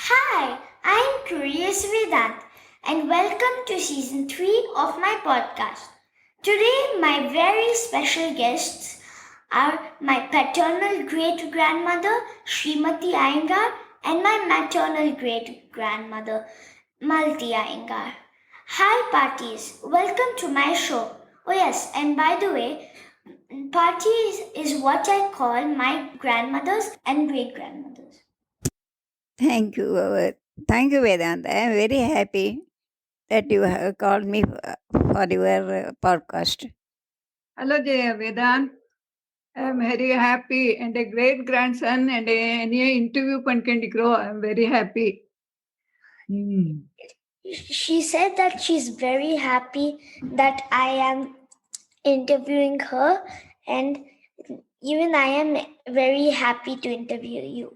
Hi, I'm Curious Vedant, and welcome to season 3 of my podcast. Today, my very special guests are my paternal great grandmother, Srimati Iyengar, and my maternal great grandmother, Malathi Iyengar. Hi, parties, welcome to my show. Oh, yes, and by the way, parties is what I call my grandmothers and great grandmothers. Thank you. Thank you, Vedant. I am very happy that you have called me for your podcast. Hello, Jay Vedant. I'm very happy and a great grandson and any interview grow. I'm very happy. She said that she's very happy that I am interviewing her, and even I am very happy to interview you.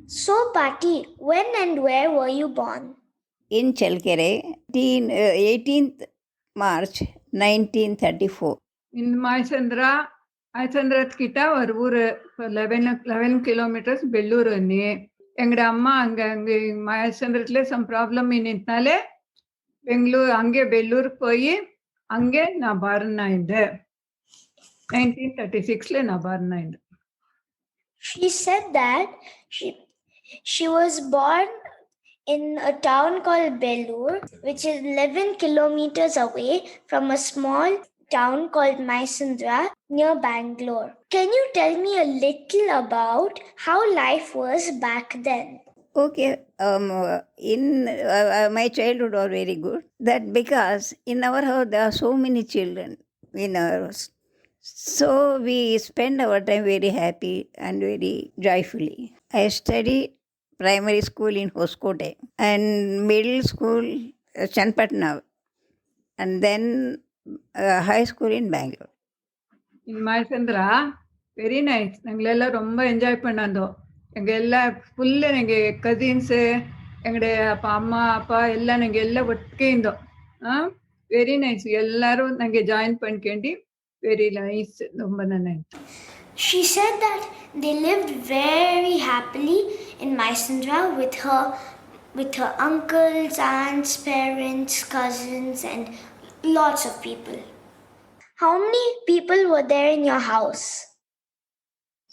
So, Pati, when and where were you born? In Chelkere, 18th March 1934. In Maisandra, கிட்ட ஒரு ஊர் 11 kilometres Bellur அண்ணி எங்கட அம்மா அங்க மயசந்திரத்துல some problem நின்னாலே Bangalore அங்கே பெல்லூர் போய் அங்கே நான் பாரன் ஆயிண்டு 1936 நான் பாரன் ஆயிண்டு. She said that she was born in a town called Belur, which is 11 kilometers away from a small town called Mysandra near Bangalore. Can you tell me a little about how life was back then? Okay, in my childhood was very good. That because in our house there are so many children in our house. So we spend our time very happy and very joyfully. I studied primary school in Hoskote and middle school Chanpatna and then high school in Bangalore. In Maisandra, very nice. நாங்களெல்லாம் ரொம்ப enjoy பண்ணாந்தோம். எங்க எல்லா full எங்க cousins எங்களுடைய அம்மா அப்பா எல்லாம் நாங்கள் எல்லாம் ஒಟ್ಟಿಗೆ இருந்தோம். Very nice. எல்லாரும் நாங்கள் ஜாயின் பண்ணிக்கேண்டி வெரி நைஸ். ரொம்ப நன்னாயிட்டு. She said that they lived very happily in Mysandra with her uncles, aunts, parents, cousins, and lots of people. How many people were there in your house?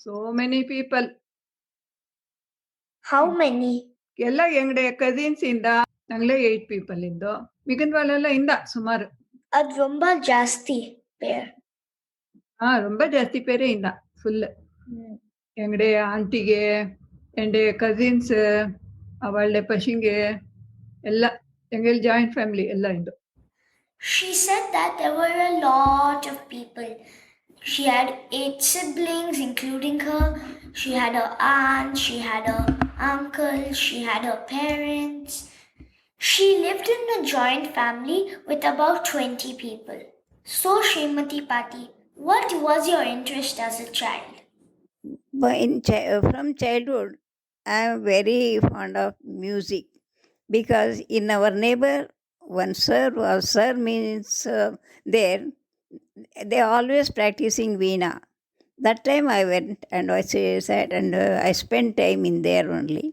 So many people. How many? ಎಲ್ಲ ಎಂಗಡೆ cousins ಇಂದ ನಾங்களே 8 people ಇದ್ದು ಮಿಗಿನ వాళ్ళೆಲ್ಲ ಇಂದ ಸುಮಾರು ಅದು ரொம்ப ಜಾಸ್ತಿ பேர். ரொம்ப ಜಾಸ್ತಿ பேரே ಇಂದ ಫುಲ್ ಎಂಗಡೆ ಆಂಟಿಗೆ ಎಂಡೆ ಕಸಿನ್ಸ್ ಅವಳೆ ಪಶಿಂಗೆ ಎಲ್ಲ ಎಂಗಲ್ ಜಾಯಿಂಟ್ ಫ್ಯಾಮಿಲಿ ಎಲ್ಲ ಇಂದು. She said that there were a lot of people. She had 8 siblings, including her. She had her aunt, she had her uncle, she had her parents. She lived in a joint family with about 20 people. So, Srimati Pati, what was your interest as a child? But from childhood, I am very fond of music because in our neighbor, one sir means there, they always practicing veena. That time I went and I sat and I spent time in there only.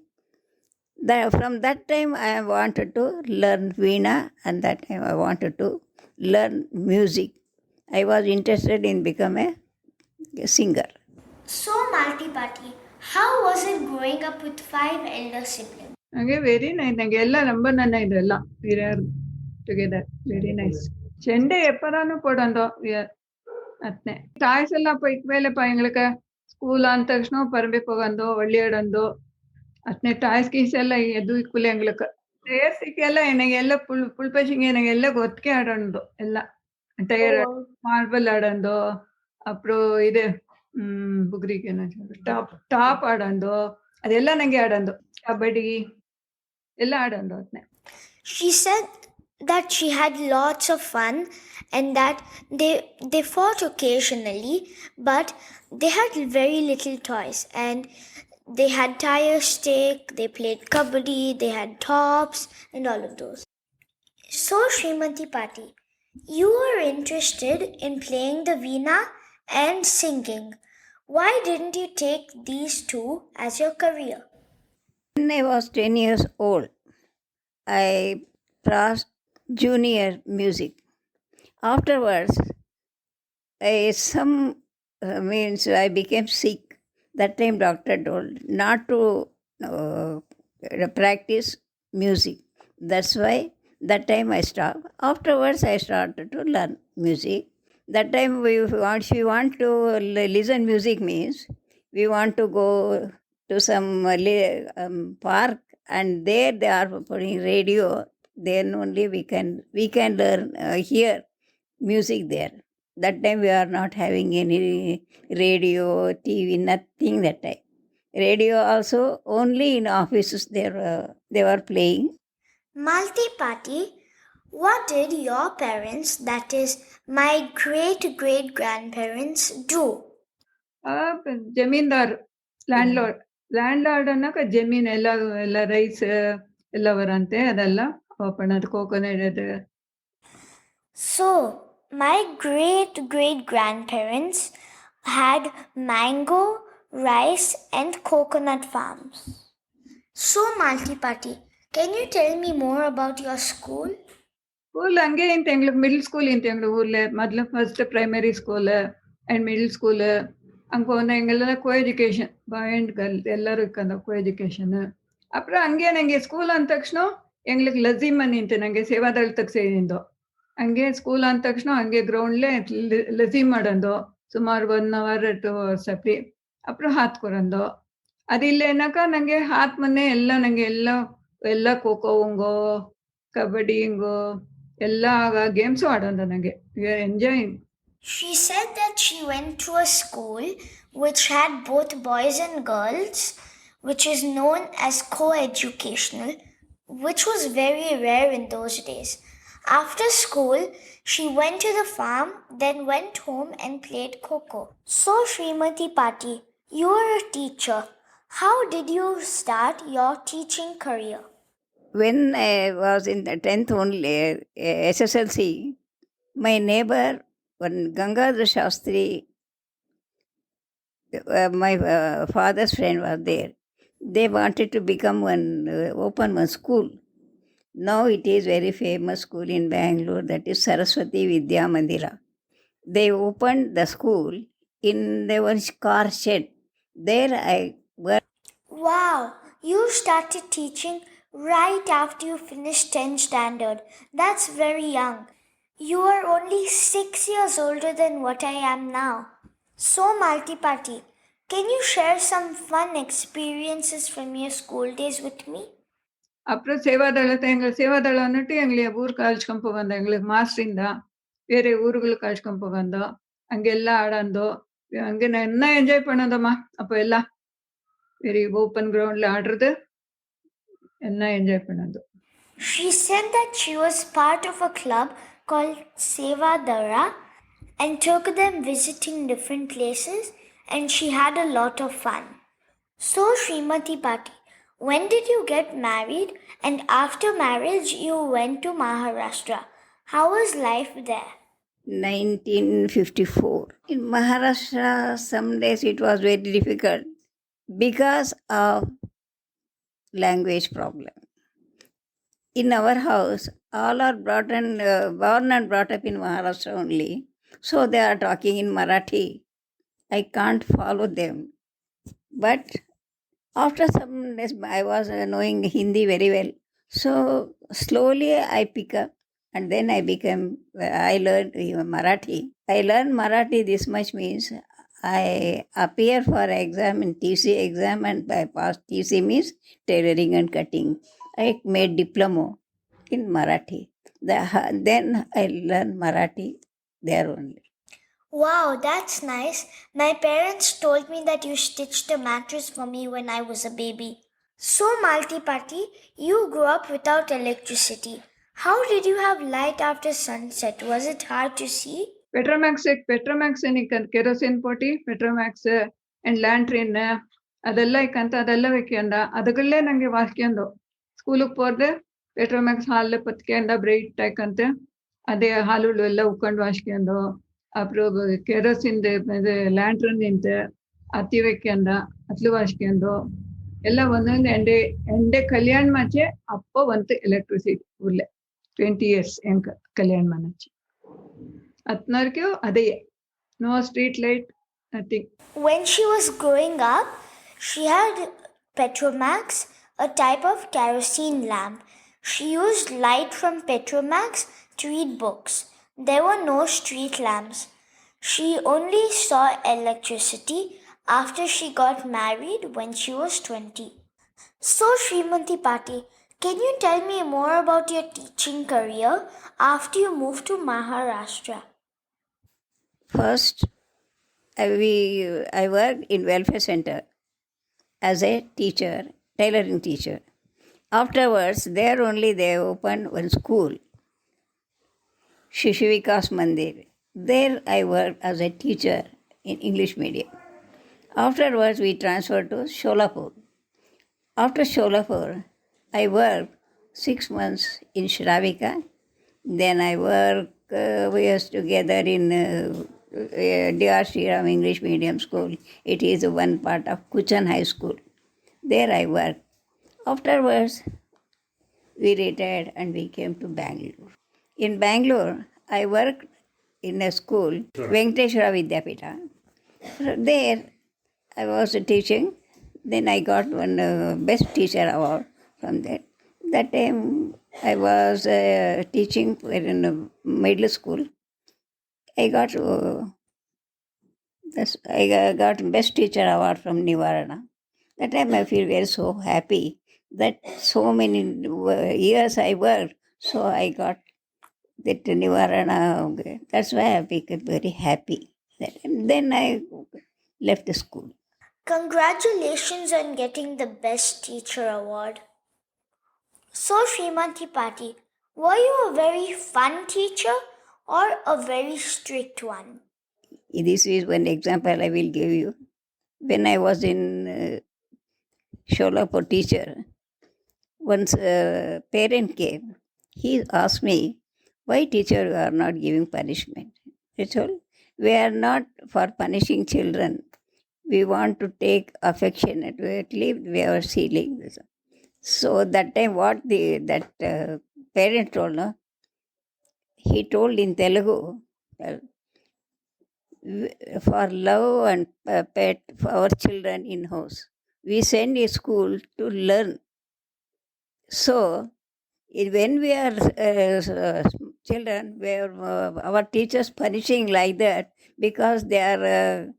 From that time I wanted to learn veena and that time I wanted to learn music. I was interested in become a singer. So, Malti Pati, how was it growing up with 5 elder siblings? ನಂಗೆ very nice. ನಂಗೆ ಎಲ್ಲ number ನನ್ನ ಇದೆಲ್ಲ were together very nice. ചെണ്ടை எப்பதானு போடந்தோ ಅತ್ನೆ toys ಎಲ್ಲ ಇಟ್ಮೇಲೆಪ್ಪ எங்களுக்கு ಸ್ಕೂಲ್ ಅಂದ ತಕ್ಷಣ ಪರಂಬೆ ಹೋಗಂದು ಒಳ್ಳೆಯಡಂದು ಅತ್ನೆ ಟಾಯ್ಸ್ ಗೀಸ್ ಎಲ್ಲ ಎದ್ದು ಇಕ್ಕುಲೆ எங்களுக்கு ಸೇರ್ಸಿಕ್ಕೆಲ್ಲ ನನಗೆಲ್ಲ ಪುಲ್ಪಶಿಂಗೆ ನನಗೆಲ್ಲ ಗೊತ್ತಿಗೆ ಆಡೋದು ಎಲ್ಲ ಟೈರ್ ಮಾರ್ಬಲ್ ಆಡೋದು ಅಪ್ರು ಇದು ಬುಗ್ರಿಗೆ ಟಾಪ್ ಆಡೋದು ಅದೆಲ್ಲ ನಂಗೆ ಆಡೋದು ಕಬಡ್ಡಿ ಎಲ್ಲ ಆಡೋದು ಅತ್ನೆ. She said that she had lots of fun and that they fought occasionally, but they had very little toys and they had tire stick, they played kabaddi, they had tops and all of those. So, Srimati Pati, You were interested in playing the veena and singing. Why didn't you take these two as your career? When I was 10 years old, I passed junior music. Afterwards, I became sick. That time, doctor told not to uh, practice music. That's why that time I stopped. Afterwards, I started to learn music. That time, if we want to listen music means we want to go to some park, and there they are putting radio. Then only we can learn hear music there. That time we are not having any radio, TV, nothing that time. Radio also only in offices they were playing. Malti Pati, what did your parents, that is, my great great grandparents, do? Zamindar landlord ಅನ್ನಕ ಜಮೀನ್ ಎಲ್ಲ rice ಎಲ್ಲ ಬರಂತೆ ಅದೆಲ್ಲ open coconut ಅದು. So, my great great grandparents had mango, rice, and coconut farms. So, Malti Pati, can you tell me more about your school? School ಹಂಗೆ ಇಂತ ಎಂಗ್ಳಿಗೆ middle school ಇಂತ ಎಂಗ್ಳು ಊರ್ಲೆ ಮೊದ್ಲು first primary school and middle school ಹಂಗೆ ಹೋದ எங்கெல்லாம் co education bye and girl எல்லாரும் இருக்காங்க co education. அப்புறம் ಹಂಗೆ ನಂಗೆ ಸ್ಕೂಲ್ ಅಂದ ತಕ್ಷಣ ಎಂಗ್ಳಿಗೆ ಲಜೀಮ್ ನಿಂತೆ ನಂಗೆ ಸೇವಾದಳತಕ್ಕೆ ಸೇರಿಂದು. ಹಂಗೆ ಸ್ಕೂಲ್ ಅಂದ ತಕ್ಷಣ ಹಂಗೆ ಗ್ರೌಂಡ್ಲೆ ಲಜೀಮ್ ಮಾಡಂದು ಸುಮಾರು 1 hour 2 hours ಅಪ್ಪಿ. ಅப்புறம் ಹಾತ್ ಕೊರಂದು ಅದಿಲ್ಲ ಏನಕ ನಂಗೆ ಹಾತ್ ಮೊನ್ನೆ ಎಲ್ಲ ನಂಗೆ ಎಲ್ಲ ಖೋಖೋ ಹಿಂಗೋ ಕಬಡ್ಡಿ ಹಿಂಗೋ ಎಲ್ಲ ಗೇಮ್ಸು ಆಡೋದು ನನಗೆ. We are enjoying. She said that she went to a school which had both boys and girls, which is known as co-educational, which was very rare in those days. After school, she went to the farm, then went home and played Coco. So, Srimati Pati, you are a teacher. How did you start your teaching career? When I was in the 10th only, SSLC, my neighbor, one Gangadhar Shastri, my father's friend was there. They wanted to become open one school. Now it is very famous school in Bangalore, that is Saraswati Vidya Mandira. They opened the school in the one car shed. There I worked. Wow, you started teaching right after you finished 10th standard. That's very young. You are only 6 years older than what I am now. So, Malti Pati, can you share some fun experiences from your school days with me? அப்புறம் சேவாதளம் வந்துட்டு எங்களை ஊருக்கு அழைச்சிಕೊಂಡು போகಂದ எங்களுக்கு ಮಾಸ್ಟ್ರಿಂದ ಬೇರೆ ஊர்களுக்கு அழைச்சிಕೊಂಡು போகಂದ அங்கெಲ್ಲ ஆடாந்தோ அங்கே நான் என்ன என்ஜாய் பண்ணதம்மா அப்போ ಎಲ್ಲ வெரி ஓப்பன் கிரவுண்ட்ல ஆடுறது என்ன என்ஜாய் பண்ணது. She said that she was part of a club called Seva Dara and took them visiting different places, and she had a lot of fun. So, Srimati Pati, when did you get married? And after marriage, you went to Maharashtra. How was life there? 1954. In Maharashtra, some days it was very difficult because of language problem. In our house, all are born and brought up in Maharashtra only. So they are talking in Marathi. I can't follow them. But after some days, I was knowing Hindi very well. So slowly I pick up, and then I learned Marathi. I learned Marathi this much means I appear for exam in TC exam, and I passed. TC means tailoring and cutting. I made diploma in Marathi. Then I learned Marathi there only. Wow, that's nice. My parents told me that you stitched a mattress for me when I was a baby. So, Malti Pati, you grew up without electricity. How did you have light after sunset? Was it hard to see? Petromax kerosene ಪೋಟಿ Petromax and lantern ಅದೆಲ್ಲ ಇಕ್ಕಂತ ಅದೆಲ್ಲ வைக்கಂದ அதுக்குள்ளே ನಂಗೆ வாசிக்கಂದು ಸ್ಕೂಲಿಗೆ போறது Petromax ಹಾಲ್ ಪತ್ಕೆಂದ bright ಆಯ್ಕಂತೆ ಅದೇ ಹಾಲುಳು ಎಲ್ಲ ಉಕ್ಕೊಂಡು ವಾಶ್ಕೊಂಡು ಅப்புறம் ಕೆರೋಸಿನ್ ಇದು ಲ್ಯಾಂಟ್ರನ್ ನಿಂತು ಅತ್ತಿ வைக்கண்ட ಅತ್ಲು ವಾಶ್ಕೊಂಡು ಎಲ್ಲ ಒಂದೊಂದು ಎಂಡೆ ಕಲ್ಯಾಣ ಮಾಚೆ ಅಪ್ಪ ಒಂದು ಎಲೆಕ್ಟ್ರಿಸಿಟಿ ಊರ್ಲೆ 20 years ಎಂಕ ಕಲ್ಯಾಣ ಮನಚ್ಚಿ ಅತ್ನರ್ಗೂ ಅದೇ no street light nothing. When she was growing up, she had Petromax, a type of kerosene lamp. She used light from Petromax to read books. There were no street lamps. She only saw electricity after she got married when she was 20. So, Srimati Pati, can you tell me more about your teaching career after you moved to Maharashtra? First, I worked in welfare center as a teacher, tailoring teacher. Afterwards, there only they opened one school, Shishivikas Mandir. There I worked as a teacher in English medium. Afterwards, we transferred to Sholapur. After Sholapur, I worked 6 months in Shravika. Then I worked, we was together in D.R. Sriram English Medium School. It is one part of Kuchan High School. There I worked. Afterwards, we retired and we came to Bangalore. In Bangalore, I worked in a school, Venkateshwara Vidyapita. There, I was teaching. Then I got one best teacher award from there. That time, I was teaching in a middle school. I got best teacher award from Nivarana. That time I feel very so happy that so many years I worked, so I got that Nivarana. That's why I became very happy. Then I left the school. Congratulations on getting the Best Teacher Award. So, Srimati Pati, were you a very fun teacher or a very strict one? This is one example I will give you. When I was in Sholapur teacher, once a parent came, he asked me, why teacher you are not giving punishment? I told, we are not for punishing children. We want to take affectionately, we are sealing this. So that time what that parent told, no? He told in Telugu, for love and pet for our children in house, we send a school to learn. So when we are children, our teachers punishing like that because they are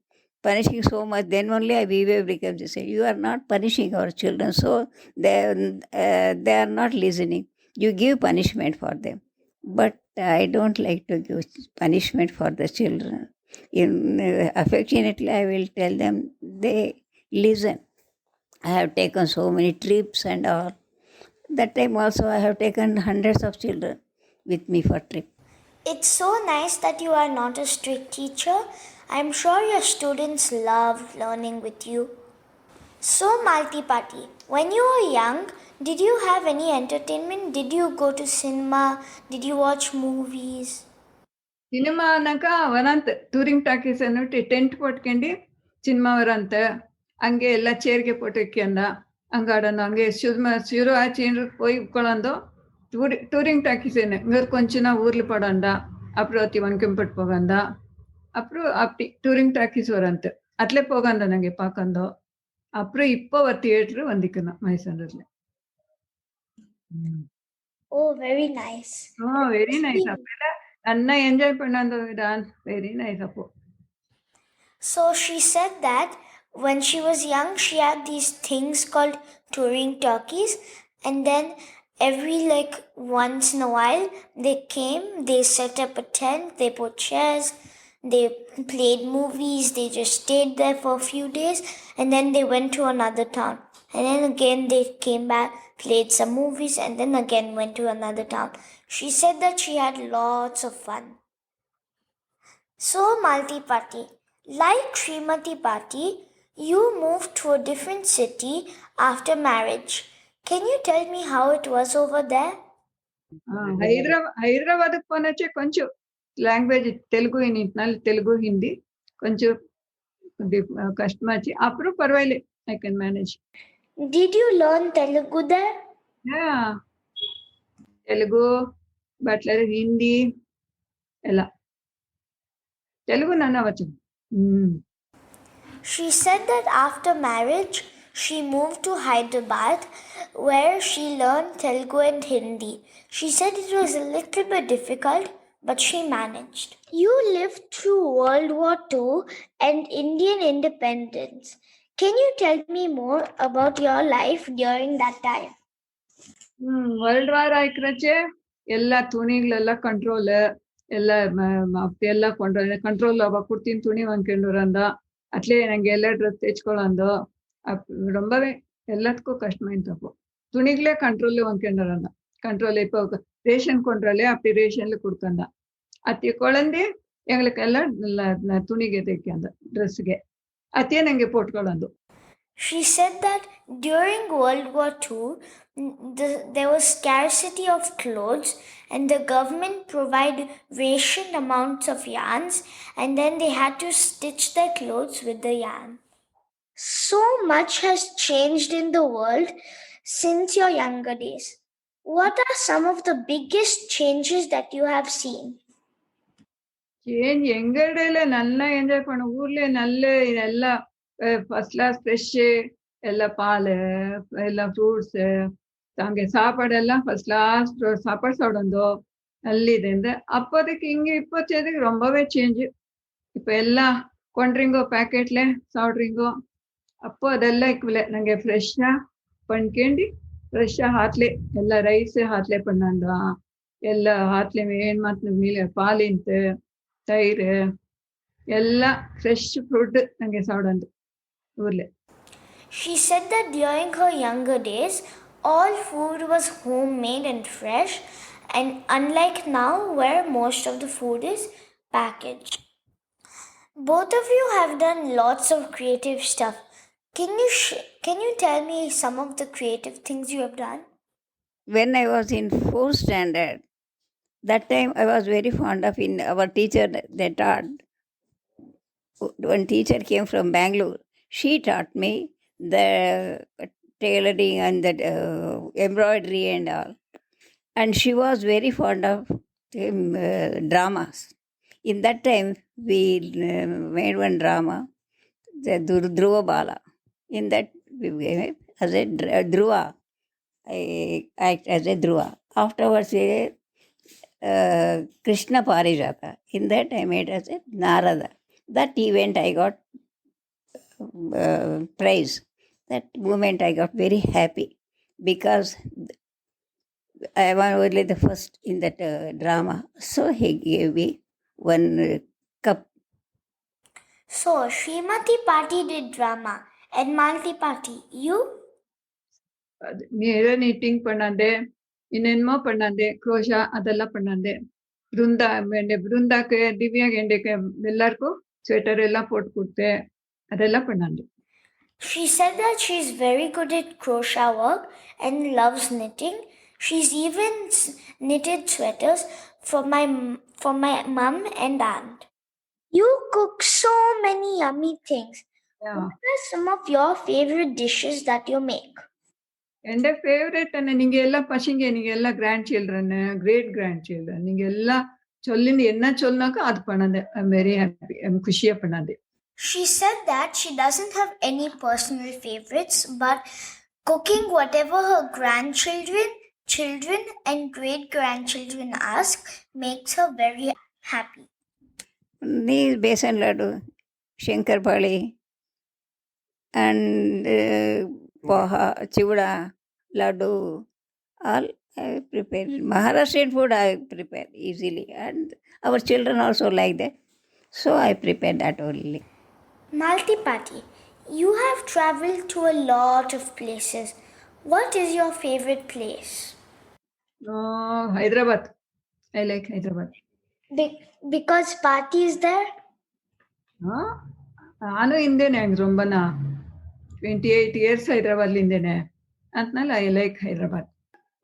punishing so much, then only we will become the same. You are not punishing our children, so they are not listening. You give punishment for them. But I don't like to give punishment for the children. Affectionately, I will tell them, they listen. I have taken so many trips and all. That time also I have taken hundreds of children with me for trip. It's so nice that you are not a strict teacher. I'm sure your students love learning with you. So, Malathi Pati, when you were young, did you have any entertainment? Did you go to cinema? Did you watch movies? Cinema ಅನ್ನಕ ಅವರಂತ touring talkies ಅನ್ನಿಟ್ಟು tent ಪಟ್ಕೊಂಡು cinema ಅವರಂತ ಹಂಗೆ ಎಲ್ಲ ಚೇರ್ಗೆ ಪೊಟ್ಟಿಕ್ಕೊಂಡ ಹಂಗಾಡೋದು ಹಂಗೆ சிறு ஆச்சின்னு போய் உட்காந்து touring talkies என்ன இங்கே கொஞ்ச நாள் ஊரில் படம்டா அப்புறம் அத்தி வன்கம்பட்டு போகண்டா அப்புறம் அப்படி டூரிங் டாக்கீஸ் வரಂತೆ ಅತ್ಲೇ போகಂದ ನಂಗೆ ಪಾಕಂದು அப்புறம் இப்போ ஒரு தியேட்டர் வந்திக்கணும் ಮೈಸೂರಲ್ಲಿ. Oh, very nice. Oh, very nice. ಅಪ್ಪೆಲ್ಲ ನನ್ನ ಎಂಜಾಯ್ பண்ணாந்து டான்ஸ் வெரி நைஸ் அப்போ. So she said that when she was young, she had these things called touring talkies, and then every once in a while they came, they set up a tent, they put chairs, they played movies, they just stayed there for a few days, and then they went to another town, and then again they came back, played some movies, and then again went to another town. She said that she had lots of fun. So, Malathi Pati, like Srimati Pati, you moved to a different city after marriage. Can you tell me how it was over there? హైదరాబాద్కి పోనొచ్చే కొంచెం language Telugu Telugu Hindi కొంచెం కష్టం వచ్చి అప్పుడు పర్వాలేదు I can manage. Did you learn Telugu there? Telugu butler Hindi ఎలా తెలుగు నన్ను అవచ్చు. She said that after marriage, she moved to Hyderabad where she learned Telugu and Hindi. She said it was a little bit difficult, but she managed. You lived through World War II and Indian independence. Can you tell me more about your life during that time? World war ಆಯ್ಕ್ರಚ್ಚೆ ಎಲ್ಲ ತುಣಿಗಳೆಲ್ಲ control ಎಲ್ಲ ಎಲ್ಲ control ಕುಡ್ತೀನಿ துணி வாங்கிட்டு அட்லே நாங்கள் எல்லா dress தைச்சுக்கொள்ளாந்தோ ரொம்பவே எல்லாத்துக்கும் கஷ்டமாயிட்டு அப்போ துணிகளே கண்ட்ரோல்ல வாங்கிட்டு கண்ட்ரோல் இப்போ ரேஷன் கொண்டாலே அப்படி ரேஷன்ல கொடுக்கந்தா அத்திய குழந்தை எங்களுக்கு எல்லாம் துணிಗೆ தைக்காந்த ட்ரெஸ்ஸுಗೆ ಅತಿಯೇ ನಂಗೆ போட்டுக்கொள்ளாந்தோ. She said that during World War II, there was scarcity of clothes and the government provided ration amounts of yarns and then they had to stitch their clothes with the yarn. So much has changed in the world since your younger days. What are some of the biggest changes that you have seen? Change எங்க இடையில நல்லா enjoy பண்ண ஊர்ல நல்ல இதெல்லாம் first class fresh எல்லாம் பால் எல்லாம் fruits அங்கே சாப்பாடெல்லாம் ஃபர்ஸ்ட் கிளாஸ் சாப்பாடு சாப்பிடுந்தோ நல்லிது இந்த அப்போதைக்கு இங்கே இப்போ செய்ததுக்கு ரொம்பவே சேஞ்சு இப்போ எல்லாம் கொண்டுறீங்கோ ಪ್ಯಾಕೆಟ್ಲೆ சாப்பிட்றீங்கோ அப்போ அதெல்லாம் இக்குவில்லை நாங்கள் ஃப்ரெஷ்ஷாக பண்ணிக்கேண்டி ஃப்ரெஷ்ஷாக ಹಾತ್ಲೆ ಎಲ್ಲ ರೈಸ್ ಹಾತ್ಲೆ பண்ணாந்தோ ಎಲ್ಲ ಹಾತ್ಲೆ ಏನು ಮಾತು ಮೇಲೆ ಪಾಲಿಂತು ತೈರ್ ಎಲ್ಲ ಫ್ರೆಶ್ ಫುಡ್ ನಂಗೆ ಸಾವಡಂದು ಊರ್ಲೆ. She said that during her younger days, all food was homemade and fresh, and unlike now where most of the food is packaged. Both of you have done lots of creative stuff. Can you tell me some of the creative things you have done? When I was in 4th standard, that time I was very fond of in our teacher that taught. One teacher came from Bangalore. She taught me the tailoring and the embroidery and all. And she was very fond of dramas. In that time, we made one drama, the Dhruva Bala. In that, we as a Dhruva, I act as a Dhruva. Afterwards, Krishna Parijata. In that, I made as a Narada. That event, I got prize. That moment, I got very happy because I was only the first in that drama. So he gave me one cup. So, Srimati Party did drama and Malathi Party, you? mirror knitting பண்ணாந்தே ಇನ್ನೇನ್ಮೋ பண்ணாந்தே crochet ಅದೆಲ್ಲ பண்ணாந்தே ಬೃಂದಾಕ್ಕೆ ದಿವ್ಯಾಗೆ ಎಲ್ಲರಿಗೂ sweater ಎಲ್ಲ போட்டு கொடுத்தே அதெல்லாம் பண்ணாந்தே. She said that she's very good at crochet work and loves knitting. She's even knitted sweaters for my mum and aunt. You cook so many yummy things. Yeah. What are some of your favorite dishes that you make? എൻ്റെ favourite തന്നെ நீங்க எல்லாம் பசங்க நீங்க எல்லாம் grandchildren great grandchildren நீங்க எல்லாம் சொல்லின்னு என்ன சொன்னாக்கோ அது பண்ணாது. I am very happy. I am குஷியா பண்ணாது. She said that she doesn't have any personal favorites, but cooking whatever her grandchildren, children, and great grandchildren ask makes her very happy. These besan laddu, shankarpali, and poha, chivuda, laddu, all I prepare. Maharashtrian food I prepare easily, and our children also like that. So I prepare that only. Malathi Party, you have traveled to a lot of places. What is your favorite place? Hyderabad. I like Hyderabad. Because Party is there? ನಾನು ಹಿಂದೆನೆ ರೊಂಬನ 28 years ಹೈದರಾಬಾದ್ಲಿಂದೇನೆ ಅಂತನಲ್ಲ I like Hyderabad.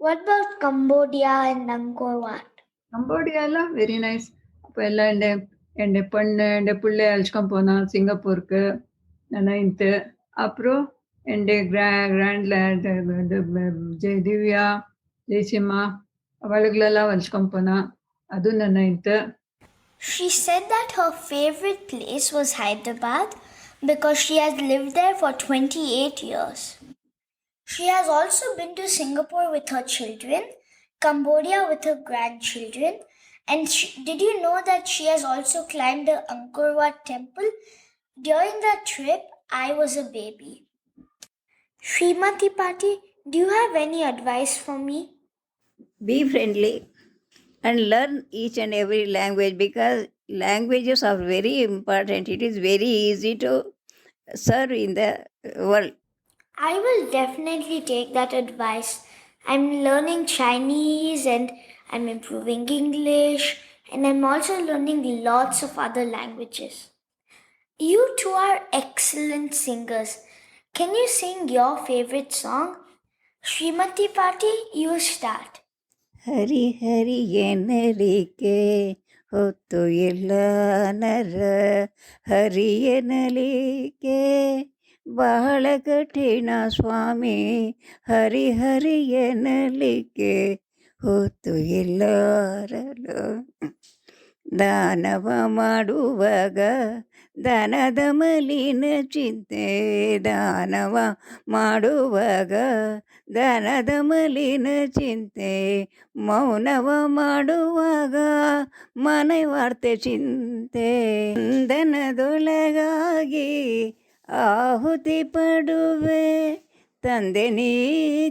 What about Cambodia and Angkor Wat? Cambodia എല്ലാം very nice. അപ്പൊ എല്ലാം എൻ്റെ പെണ്ണ് എൻ്റെ പിള്ളை அழைச்சிக்கொண்டு போனா சிங்கப்பூருக்கு நைன்த்து. அப்புறம் എൻ്റെ திவ்யா ஜெய்சிம்மா அவளுகளெல்லாம் அழைச்சிக்கொண்டு போனா அது ninth. She said that her favorite place was Hyderabad because she has lived there for 28 years. She has also been to Singapore with her children, Cambodia with her grandchildren, and did you know that she has also climbed the Angkor Wat temple? During that trip, I was a baby. Srimati Pati, do you have any advice for me? Be friendly and learn each and every language, because languages are very important. It is very easy to serve in the world. I will definitely take that advice. I'm learning Chinese and I'm improving English and I'm also learning lots of other languages. You two are excellent singers. Can you sing your favorite song? Srimati Pati, you start. ಹರಿ ಹರಿ ಎನ್ನಲಿಕೆ ಹೊತ್ತು ಎಲ್ಲ ನರ ಹರಿ ಎನ್ನಲಿಕೆ ಬಹಳ ಕಠಿಣ ಸ್ವಾಮಿ, ಹರಿ ಹರಿ ಎನ್ನಲಿಕೆ ಹೊತ್ತು ಎಲ್ಲರಲು. ದಾನವ ಮಾಡುವಾಗ ದನದ ಮಲಿನ ಚಿಂತೆ, ದಾನವ ಮಾಡುವಾಗ ದನದ ಮಲಿನ ಚಿಂತೆ, ಮೌನವ ಮಾಡುವಾಗ ಮನೆ ವಾರ್ತೆ ಚಿಂತೆ. ದನದೊಳಗಾಗಿ ಆಹುತಿ ಪಡುವೆ, ತಂದೆ ನೀ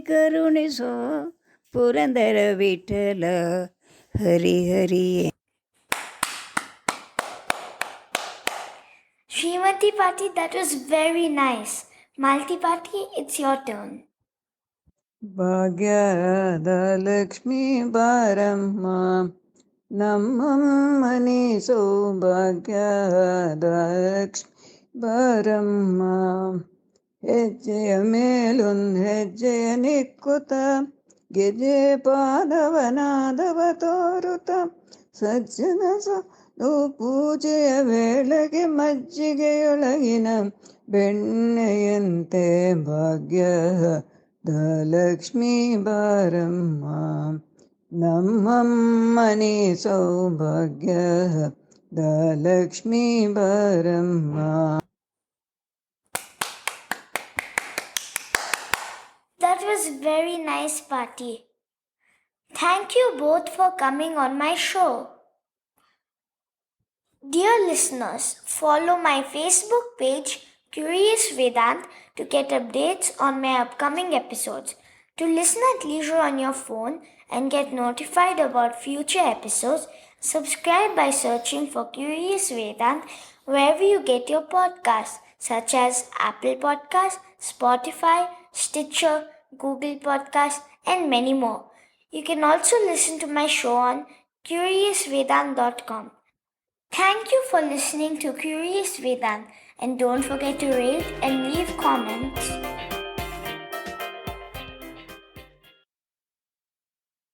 ಕರುಣಿಸೋ ಪುರಂದರ ವಿಠಲ, ಹರಿ ಹರಿಯೇ. Srimati Pati, that was very nice. Malti Pati, it's your turn. ಭಾಗ್ಯದ ಲಕ್ಷ್ಮೀ ಬಾರಮ್ಮ ನಮ್ಮಮ್ಮನಿ ಸೌಭಾಗ್ಯದ ಲಕ್ಷ್ಮೀ ಬಾರಮ್ಮ. ಹೆಜ್ಜೆಯ ಮೇಲೊಂದು ಹೆಜ್ಜೆಯ ನಿಕ್ಕುತ್ತ ಗೆಜೆ ಪಾದವನಾದವ ತೋರುತ್ತ, ಸಜ್ಜನ ಪೂಜೆಯ ವೇಳೆಗೆ ಮಜ್ಜಿಗೆಯೊಳಗಿನ ಬೆಣ್ಣೆಯಂತೆ ಭಾಗ್ಯದ ಲಕ್ಷ್ಮೀ ಬಾರಮ್ಮ ನಮ್ಮಮ್ಮನಿ ಸೌಭಾಗ್ಯದ ಲಕ್ಷ್ಮೀ ಬಾರಮ್ಮ. That was very nice, Pati. Thank you both for coming on my show. Dear listeners, follow my Facebook page, Curious Vedant, to get updates on my upcoming episodes. To listen at leisure on your phone and get notified about future episodes, subscribe by searching for Curious Vedant wherever you get your podcasts, such as Apple Podcasts, Spotify, Stitcher, Google Podcasts, and many more. You can also listen to my show on curiousvedant.com. Thank you for listening to Curious Vedant, and don't forget to rate and leave comments.